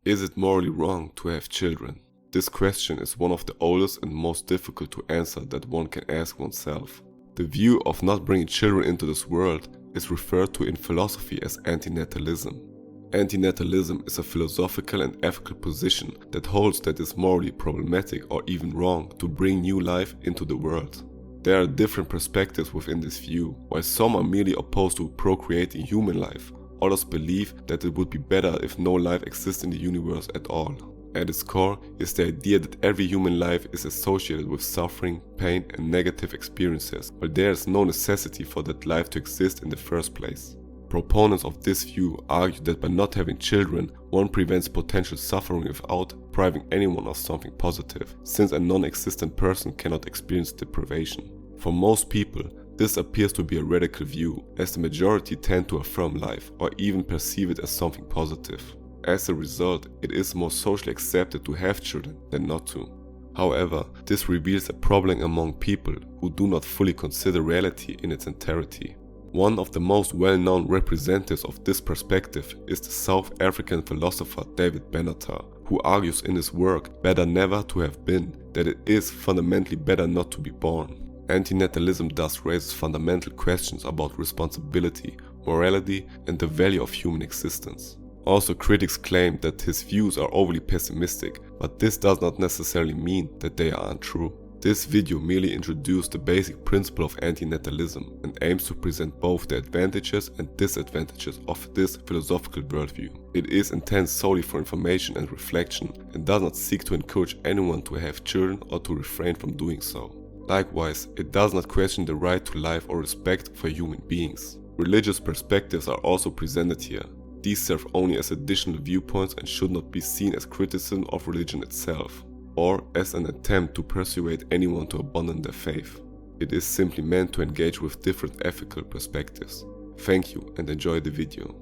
Is it morally wrong to have children? This question is one of the oldest and most difficult to answer that one can ask oneself. The view of not bringing children into this world is referred to in philosophy as antinatalism. Antinatalism is a philosophical and ethical position that holds that it is morally problematic or even wrong to bring new life into the world. There are different perspectives within this view. While some are merely opposed to procreating human life, others believe that it would be better if no life exists in the universe at all. At its core is the idea that every human life is associated with suffering, pain and negative experiences, while there is no necessity for that life to exist in the first place. Proponents of this view argue that by not having children, one prevents potential suffering without depriving anyone of something positive, since a non-existent person cannot experience deprivation. For most people, this appears to be a radical view, as the majority tend to affirm life or even perceive it as something positive. As a result, it is more socially accepted to have children than not to. However, this reveals a problem among people who do not fully consider reality in its entirety. One of the most well-known representatives of this perspective is the South African philosopher David Benatar, who argues in his work Better Never to Have Been that it is fundamentally better not to be born. Antinatalism thus raises fundamental questions about responsibility, morality, and the value of human existence. Also, critics claim that his views are overly pessimistic, but this does not necessarily mean that they are untrue. This video merely introduced the basic principle of antinatalism and aims to present both the advantages and disadvantages of this philosophical worldview. It is intended solely for information and reflection and does not seek to encourage anyone to have children or to refrain from doing so. Likewise, it does not question the right to life or respect for human beings. Religious perspectives are also presented here. These serve only as additional viewpoints and should not be seen as criticism of religion itself, or as an attempt to persuade anyone to abandon their faith. It is simply meant to engage with different ethical perspectives. Thank you and enjoy the video.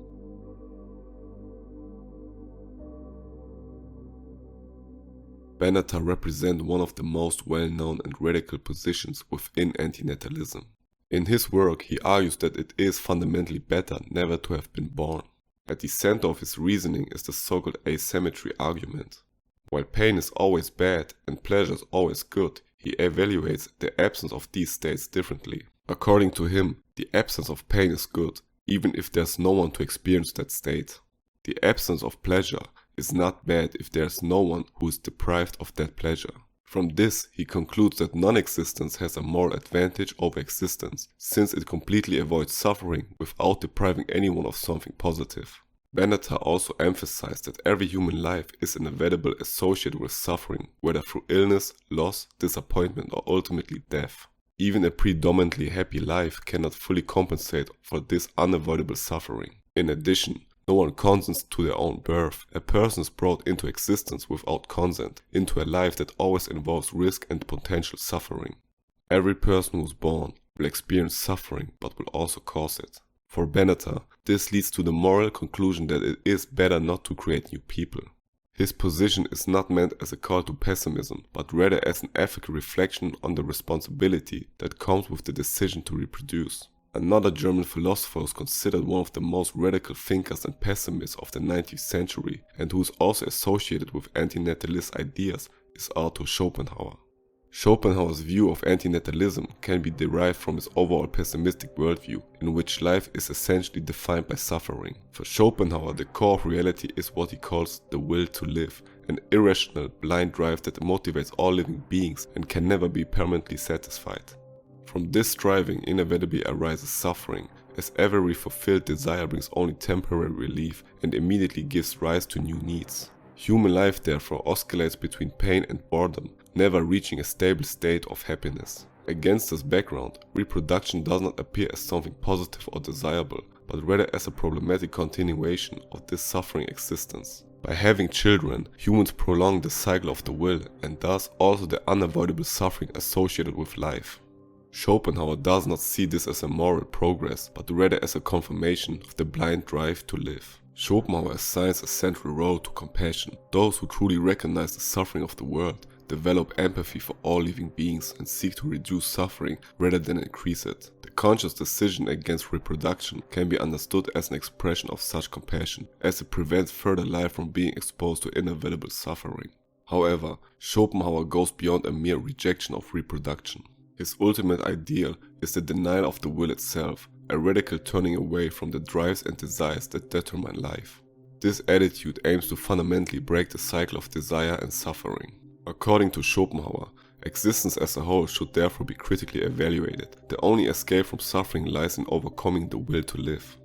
Benatar represents one of the most well-known and radical positions within antinatalism. In his work, he argues that it is fundamentally better never to have been born. At the center of his reasoning is the so-called asymmetry argument. While pain is always bad and pleasure is always good, he evaluates the absence of these states differently. According to him, the absence of pain is good, even if there's no one to experience that state. The absence of pleasure is not bad if there's no one who is deprived of that pleasure. From this, he concludes that non-existence has a moral advantage over existence, since it completely avoids suffering without depriving anyone of something positive. Benatar also emphasized that every human life is inevitably associated with suffering, whether through illness, loss, disappointment, or ultimately death. Even a predominantly happy life cannot fully compensate for this unavoidable suffering. In addition, no one consents to their own birth. A person is brought into existence without consent, into a life that always involves risk and potential suffering. Every person who is born will experience suffering, but will also cause it. For Benatar, this leads to the moral conclusion that it is better not to create new people. His position is not meant as a call to pessimism, but rather as an ethical reflection on the responsibility that comes with the decision to reproduce. Another German philosopher who is considered one of the most radical thinkers and pessimists of the 19th century and who is also associated with antinatalist ideas is Arthur Schopenhauer. Schopenhauer's view of antinatalism can be derived from his overall pessimistic worldview, in which life is essentially defined by suffering. For Schopenhauer, the core of reality is what he calls the will to live, an irrational, blind drive that motivates all living beings and can never be permanently satisfied. From this striving inevitably arises suffering, as every fulfilled desire brings only temporary relief and immediately gives rise to new needs. Human life therefore oscillates between pain and boredom, never reaching a stable state of happiness. Against this background, reproduction does not appear as something positive or desirable, but rather as a problematic continuation of this suffering existence. By having children, humans prolong the cycle of the will and thus also the unavoidable suffering associated with life. Schopenhauer does not see this as a moral progress, but rather as a confirmation of the blind drive to live. Schopenhauer assigns a central role to compassion. Those who truly recognize the suffering of the world develop empathy for all living beings and seek to reduce suffering rather than increase it. The conscious decision against reproduction can be understood as an expression of such compassion, as it prevents further life from being exposed to inevitable suffering. However, Schopenhauer goes beyond a mere rejection of reproduction. His ultimate ideal is the denial of the will itself, a radical turning away from the drives and desires that determine life. This attitude aims to fundamentally break the cycle of desire and suffering. According to Schopenhauer, existence as a whole should therefore be critically evaluated. The only escape from suffering lies in overcoming the will to live.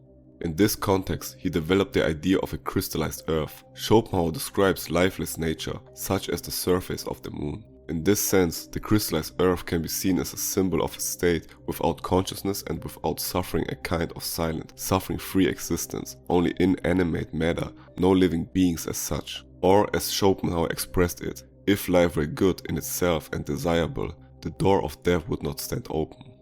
In this context, he developed the idea of a crystallized earth. Schopenhauer describes lifeless nature, such as the surface of the moon. In this sense, the crystallized earth can be seen as a symbol of a state without consciousness and without suffering, a kind of silent, suffering-free existence, only inanimate matter, no living beings as such. Or, as Schopenhauer expressed it, if life were good in itself and desirable, the door of death would not stand open.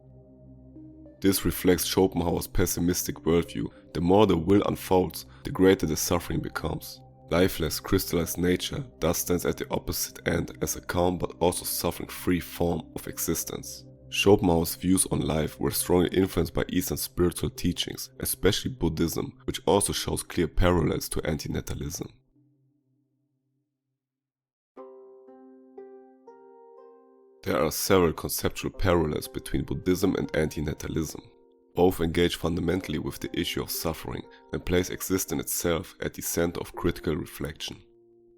This reflects Schopenhauer's pessimistic worldview. The more the will unfolds, the greater the suffering becomes. Lifeless, crystallized nature thus stands at the opposite end as a calm but also suffering-free form of existence. Schopenhauer's views on life were strongly influenced by Eastern spiritual teachings, especially Buddhism, which also shows clear parallels to antinatalism. There are several conceptual parallels between Buddhism and antinatalism. Both engage fundamentally with the issue of suffering and place existence itself at the center of critical reflection.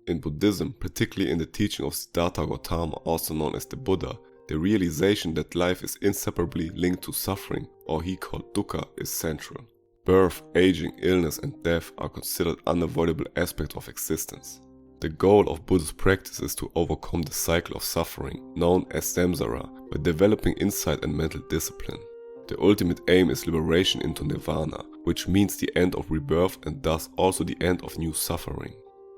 In Buddhism, particularly in the teaching of Siddhartha Gautama, also known as the Buddha, the realization that life is inseparably linked to suffering, or he called Dukkha, is central. Birth, aging, illness and death are considered unavoidable aspects of existence. The goal of Buddhist practice is to overcome the cycle of suffering, known as samsara, by developing insight and mental discipline. The ultimate aim is liberation into nirvana, which means the end of rebirth and thus also the end of new suffering.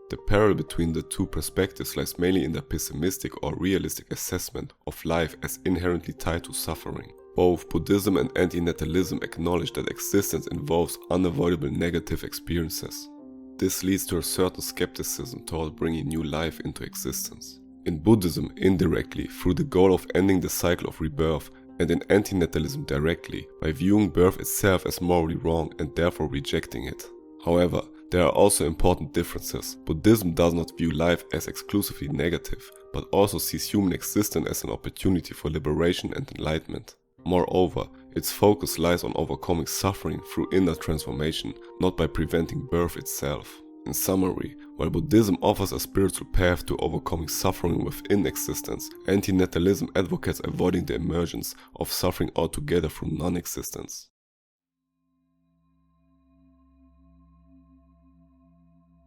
The parallel between the two perspectives lies mainly in the pessimistic or realistic assessment of life as inherently tied to suffering. Both Buddhism and antinatalism acknowledge that existence involves unavoidable negative experiences. This leads to a certain skepticism toward bringing new life into existence. In Buddhism, indirectly, through the goal of ending the cycle of rebirth, and in antinatalism directly, by viewing birth itself as morally wrong and therefore rejecting it. However, there are also important differences. Buddhism does not view life as exclusively negative, but also sees human existence as an opportunity for liberation and enlightenment. Moreover, its focus lies on overcoming suffering through inner transformation, not by preventing birth itself. In summary, while Buddhism offers a spiritual path to overcoming suffering within existence, antinatalism advocates avoiding the emergence of suffering altogether through non-existence.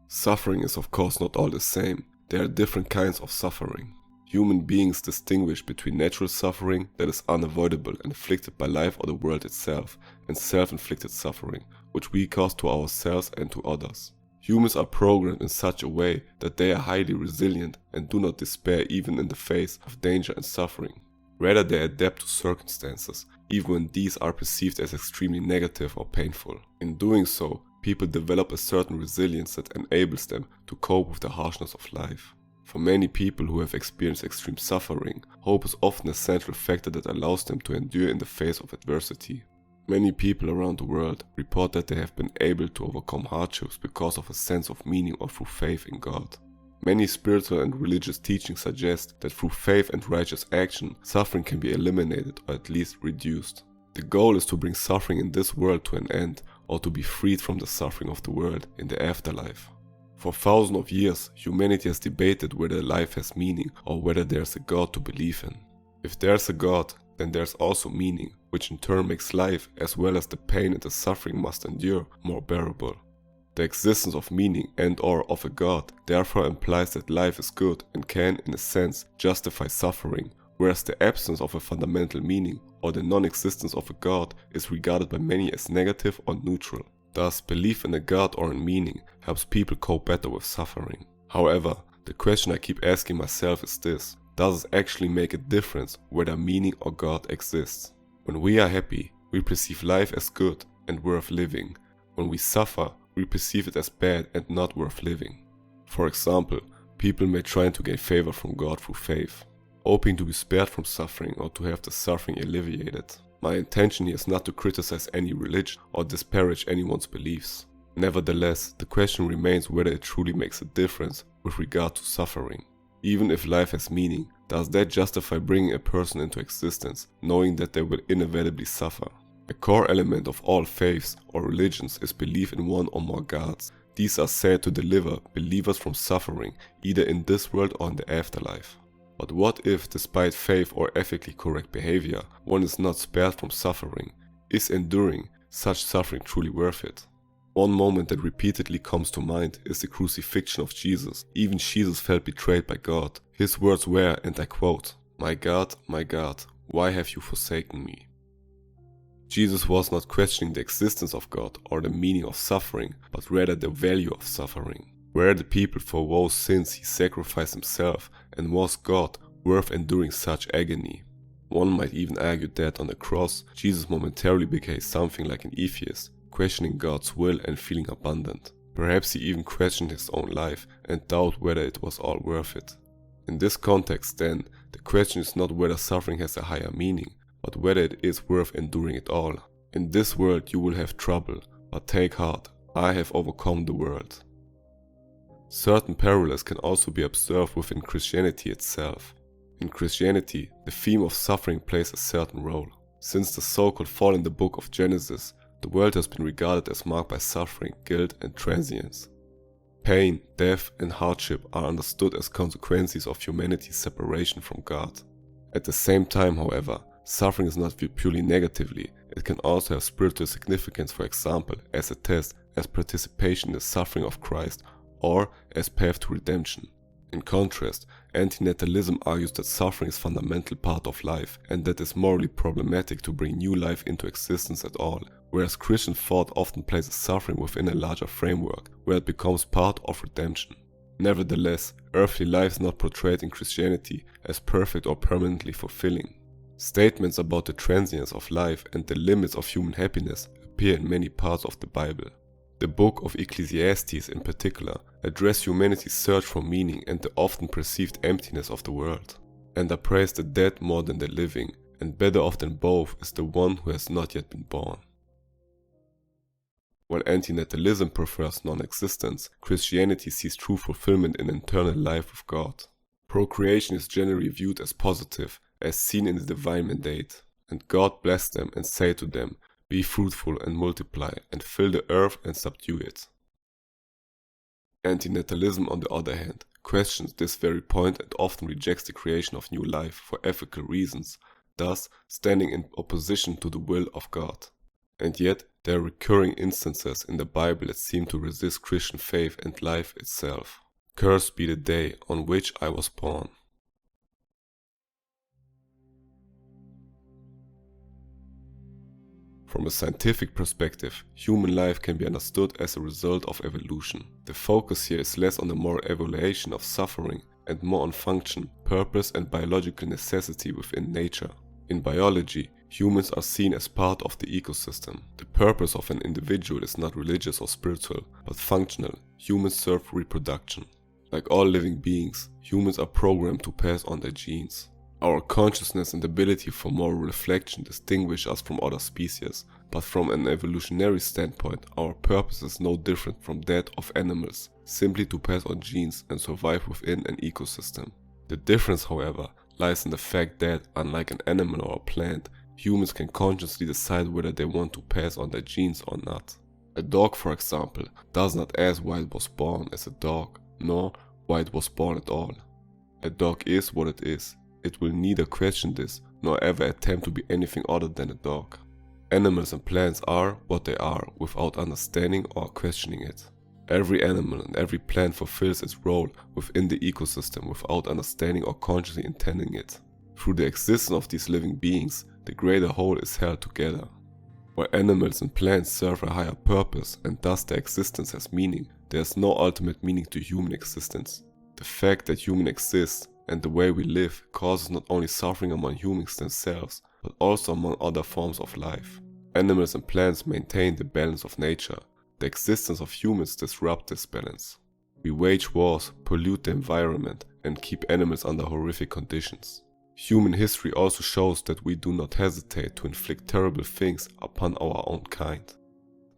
Suffering is of course not all the same. There are different kinds of suffering. Human beings distinguish between natural suffering that is unavoidable and inflicted by life or the world itself, and self-inflicted suffering, which we cause to ourselves and to others. Humans are programmed in such a way that they are highly resilient and do not despair even in the face of danger and suffering. Rather, they adapt to circumstances, even when these are perceived as extremely negative or painful. In doing so, people develop a certain resilience that enables them to cope with the harshness of life. For many people who have experienced extreme suffering, hope is often a central factor that allows them to endure in the face of adversity. Many people around the world report that they have been able to overcome hardships because of a sense of meaning or through faith in God. Many spiritual and religious teachings suggest that through faith and righteous action, suffering can be eliminated or at least reduced. The goal is to bring suffering in this world to an end, or to be freed from the suffering of the world in the afterlife. For thousands of years, humanity has debated whether life has meaning or whether there is a God to believe in. If there is a God, then there is also meaning, which in turn makes life, as well as the pain and the suffering must endure, more bearable. The existence of meaning and/or of a God therefore implies that life is good and can, in a sense, justify suffering, whereas the absence of a fundamental meaning or the non-existence of a God is regarded by many as negative or neutral. Thus, belief in a God or in meaning helps people cope better with suffering. However, the question I keep asking myself is this: does it actually make a difference whether meaning or God exists? When we are happy, we perceive life as good and worth living. When we suffer, we perceive it as bad and not worth living. For example, People may try to gain favor from God through faith, hoping to be spared from suffering or to have the suffering alleviated. My intention here is not to criticize any religion or disparage anyone's beliefs. Nevertheless, the question remains whether it truly makes a difference with regard to suffering. Even if life has meaning, does that justify bringing a person into existence, knowing that they will inevitably suffer? A core element of all faiths or religions is belief in one or more gods. These are said to deliver believers from suffering, either in this world or in the afterlife. But what if, despite faith or ethically correct behavior, one is not spared from suffering? Is enduring such suffering truly worth it? One moment that repeatedly comes to mind is the crucifixion of Jesus. Even Jesus felt betrayed by God. His words were, and I quote, my God, why have you forsaken me?" Jesus was not questioning the existence of God or the meaning of suffering, but rather the value of suffering. Were the people for whose sins he sacrificed himself, and was God worth enduring such agony? One might even argue that on the cross, Jesus momentarily became something like an atheist, questioning God's will and feeling abandoned. Perhaps he even questioned his own life and doubted whether it was all worth it. In this context then, the question is not whether suffering has a higher meaning, but whether it is worth enduring it all. In this world you will have trouble, but take heart, I have overcome the world. Certain parallels can also be observed within Christianity itself. In Christianity, the theme of suffering plays a certain role. Since the so-called fall in the book of Genesis, the world has been regarded as marked by suffering, guilt, and transience. Pain, death, and hardship are understood as consequences of humanity's separation from God. At the same time, however, suffering is not viewed purely negatively. It can also have spiritual significance, for example, as a test, as participation in the suffering of Christ, or as path to redemption. In contrast, Antinatalism argues that suffering is a fundamental part of life and that it is morally problematic to bring new life into existence at all, whereas Christian thought often places suffering within a larger framework, where it becomes part of redemption. Nevertheless, earthly life is not portrayed in Christianity as perfect or permanently fulfilling. Statements about the transience of life and the limits of human happiness appear in many parts of the Bible. The book of Ecclesiastes in particular addresses humanity's search for meaning and the often perceived emptiness of the world, and appraise the dead more than the living, and better off than both is the one who has not yet been born. While Antinatalism prefers non-existence, Christianity sees true fulfillment in eternal life with God. Procreation is generally viewed as positive, as seen in the divine mandate, and God blessed them and said to them, "Be fruitful and multiply, and fill the earth and subdue it." Antinatalism, on the other hand, questions this very point and often rejects the creation of new life for ethical reasons, thus standing in opposition to the will of God. And yet, there are recurring instances in the Bible that seem to resist Christian faith and life itself. Cursed be the day on which I was born. From a scientific perspective, human life can be understood as a result of evolution. The focus here is less on the moral evaluation of suffering and more on function, purpose, and biological necessity within nature. In biology, humans are seen as part of the ecosystem. The purpose of an individual is not religious or spiritual, but functional. Humans serve reproduction. Like all living beings, humans are programmed to pass on their genes. Our consciousness and ability for moral reflection distinguish us from other species, but from an evolutionary standpoint, our purpose is no different from that of animals, simply to pass on genes and survive within an ecosystem. The difference, however, lies in the fact that, unlike an animal or a plant, humans can consciously decide whether they want to pass on their genes or not. A dog, for example, does not ask why it was born as a dog, nor why it was born at all. A dog is what it is. It will neither question this, nor ever attempt to be anything other than a dog. Animals and plants are what they are, without understanding or questioning it. Every animal and every plant fulfills its role within the ecosystem without understanding or consciously intending it. Through the existence of these living beings, the greater whole is held together. While animals and plants serve a higher purpose and thus their existence has meaning, there is no ultimate meaning to human existence. The fact that humans exist and the way we live causes not only suffering among humans themselves, but also among other forms of life. Animals and plants maintain the balance of nature. The existence of humans disrupts this balance. We wage wars, pollute the environment, and keep animals under horrific conditions. Human history also shows that we do not hesitate to inflict terrible things upon our own kind.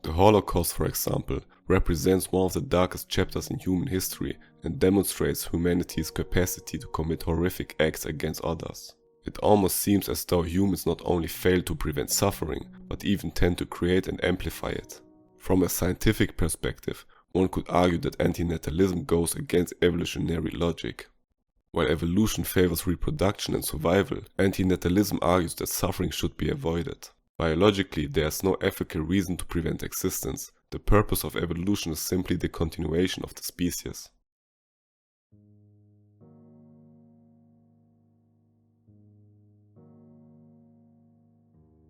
The Holocaust, for example, represents one of the darkest chapters in human history and demonstrates humanity's capacity to commit horrific acts against others. It almost seems as though humans not only fail to prevent suffering, but even tend to create and amplify it. From a scientific perspective, one could argue that antinatalism goes against evolutionary logic. While evolution favors reproduction and survival, antinatalism argues that suffering should be avoided. Biologically, there is no ethical reason to prevent existence. The purpose of evolution is simply the continuation of the species.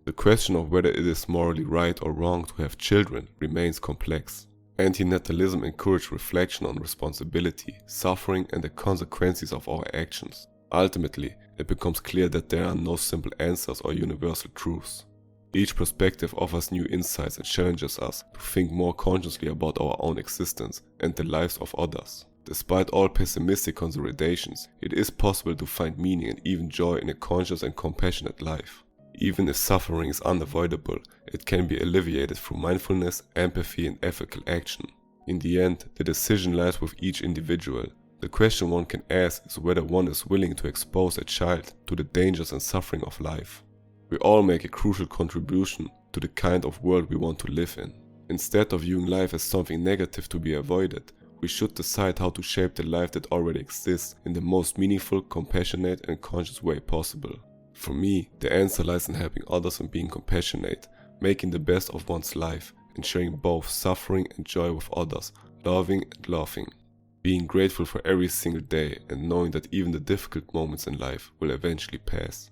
The question of whether it is morally right or wrong to have children remains complex. Antinatalism encourages reflection on responsibility, suffering, and the consequences of our actions. Ultimately, it becomes clear that there are no simple answers or universal truths. Each perspective offers new insights and challenges us to think more consciously about our own existence and the lives of others. Despite all pessimistic consolidations, it is possible to find meaning and even joy in a conscious and compassionate life. Even if suffering is unavoidable, it can be alleviated through mindfulness, empathy, and ethical action. In the end, the decision lies with each individual. The question one can ask is whether one is willing to expose a child to the dangers and suffering of life. We all make a crucial contribution to the kind of world we want to live in. Instead of viewing life as something negative to be avoided, we should decide how to shape the life that already exists in the most meaningful, compassionate, and conscious way possible. For me, the answer lies in helping others and being compassionate, making the best of one's life, and sharing both suffering and joy with others, loving and laughing. Being grateful for every single day and knowing that even the difficult moments in life will eventually pass.